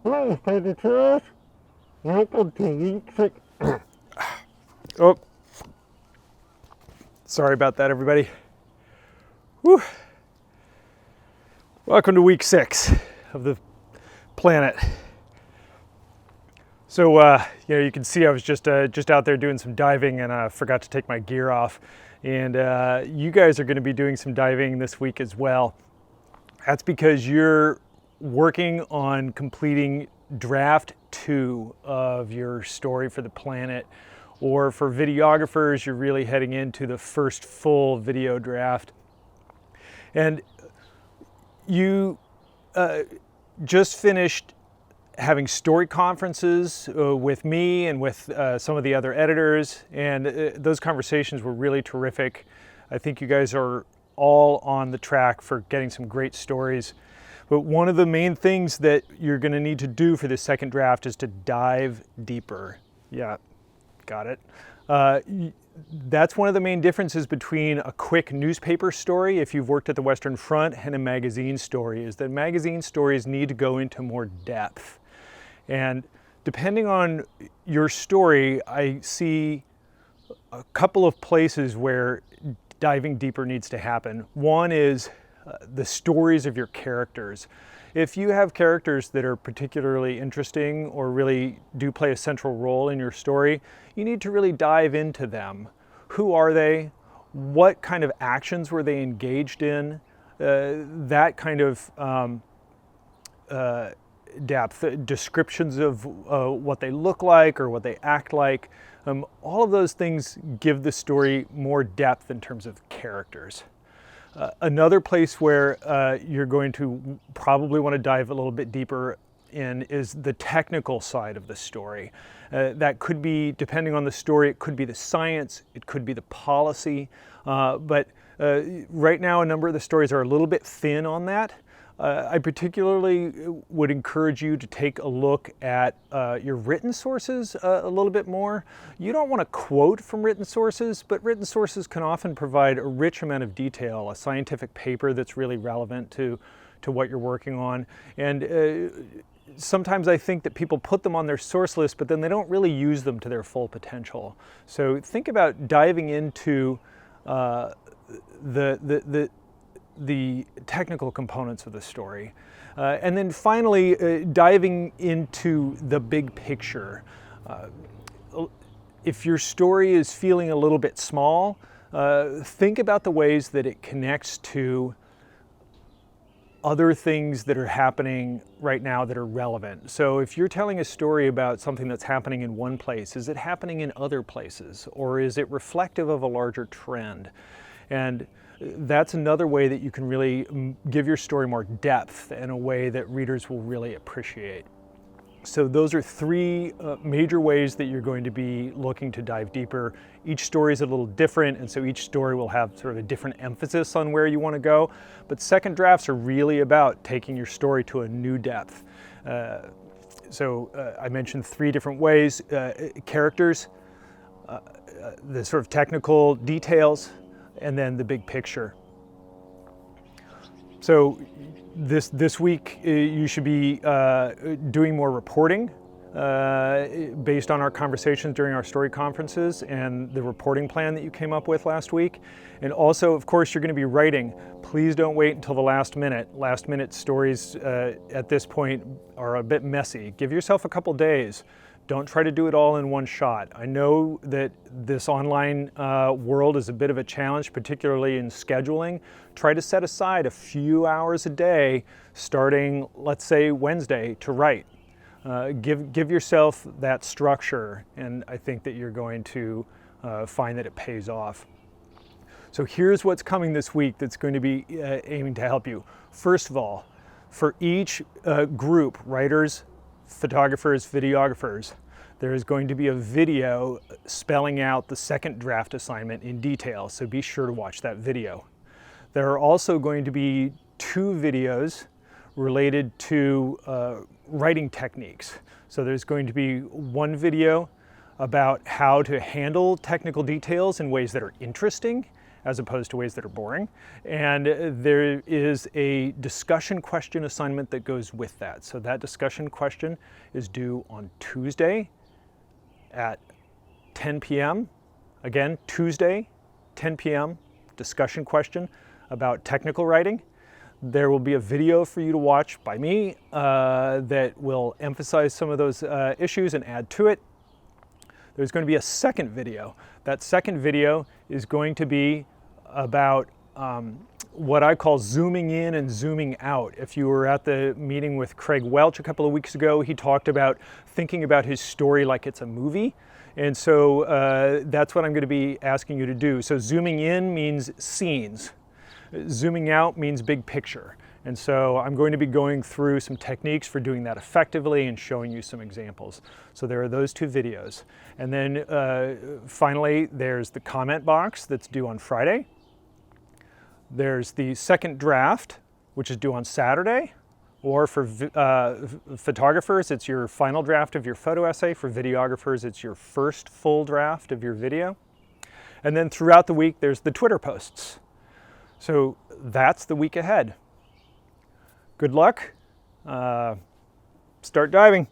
Hello, Predators. Welcome to week 6. Oh, sorry about that, everybody. Whew. Welcome to week 6 of the planet. So, you can see I was just out there doing some diving and forgot to take my gear off. And you guys are going to be doing some diving this week as well. That's because you're working on completing draft 2 of your story for the planet. Or for videographers, you're really heading into the first full video draft. And you just finished having story conferences with me and with some of the other editors, and those conversations were really terrific. I think you guys are all on the track for getting some great stories. But one of the main things that you're going to need to do for this second draft is to dive deeper. Yeah, got it. That's one of the main differences between a quick newspaper story, if you've worked at the Western Front, and a magazine story, is that magazine stories need to go into more depth. And depending on your story, I see a couple of places where diving deeper needs to happen. One is the stories of your characters. If you have characters that are particularly interesting or really do play a central role in your story, you need to really dive into them. Who are they? What kind of actions were they engaged in? That kind of depth, descriptions of what they look like or what they act like. All of those things give the story more depth in terms of characters. Another place where you're going to probably want to dive a little bit deeper in is the technical side of the story. That could be, depending on the story, it could be the science, it could be the policy, but right now a number of the stories are a little bit thin on that. I particularly would encourage you to take a look at your written sources a little bit more. You don't want to quote from written sources, but written sources can often provide a rich amount of detail, a scientific paper that's really relevant to what you're working on. And sometimes I think that people put them on their source list, but then they don't really use them to their full potential. So think about diving into the technical components of the story. And then finally, diving into the big picture. If your story is feeling a little bit small, think about the ways that it connects to other things that are happening right now that are relevant. So if you're telling a story about something that's happening in one place, is it happening in other places? Or is it reflective of a larger trend? And that's another way that you can really give your story more depth in a way that readers will really appreciate. So those are 3 major ways that you're going to be looking to dive deeper. Each story is a little different, and so each story will have sort of a different emphasis on where you want to go. But second drafts are really about taking your story to a new depth. I mentioned 3 different ways: characters, the sort of technical details, and then the big picture. So this week you should be doing more reporting based on our conversations during our story conferences and the reporting plan that you came up with last week. And also, of course, you're going to be writing. Please don't wait until the last minute. Last minute stories at this point are a bit messy. Give yourself a couple days. Don't try to do it all in one shot. I know that this online world is a bit of a challenge, particularly in scheduling. Try to set aside a few hours a day, starting, let's say, Wednesday, to write. Give yourself that structure, and I think that you're going to find that it pays off. So here's what's coming this week that's going to be aiming to help you. First of all, for each group, writers, photographers, videographers, there is going to be a video spelling out the second draft assignment in detail, so be sure to watch that video. There are also going to be 2 videos related to writing techniques. So there's going to be one video about how to handle technical details in ways that are interesting, as opposed to ways that are boring. And there is a discussion question assignment that goes with that. So that discussion question is due on Tuesday at 10 p.m. Again, Tuesday, 10 p.m., discussion question about technical writing. There will be a video for you to watch by me that will emphasize some of those issues and add to it. There's going to be a second video. That second video is going to be about what I call zooming in and zooming out. If you were at the meeting with Craig Welch a couple of weeks ago, he talked about thinking about his story like it's a movie. And so that's what I'm going to be asking you to do. So zooming in means scenes. Zooming out means big picture. And so I'm going to be going through some techniques for doing that effectively and showing you some examples. So there are those two videos. And then finally, there's the comment box that's due on Friday. There's the second draft, which is due on Saturday. Or for photographers, it's your final draft of your photo essay. For videographers, it's your first full draft of your video. And then throughout the week, there's the Twitter posts. So that's the week ahead. Good luck. Start diving.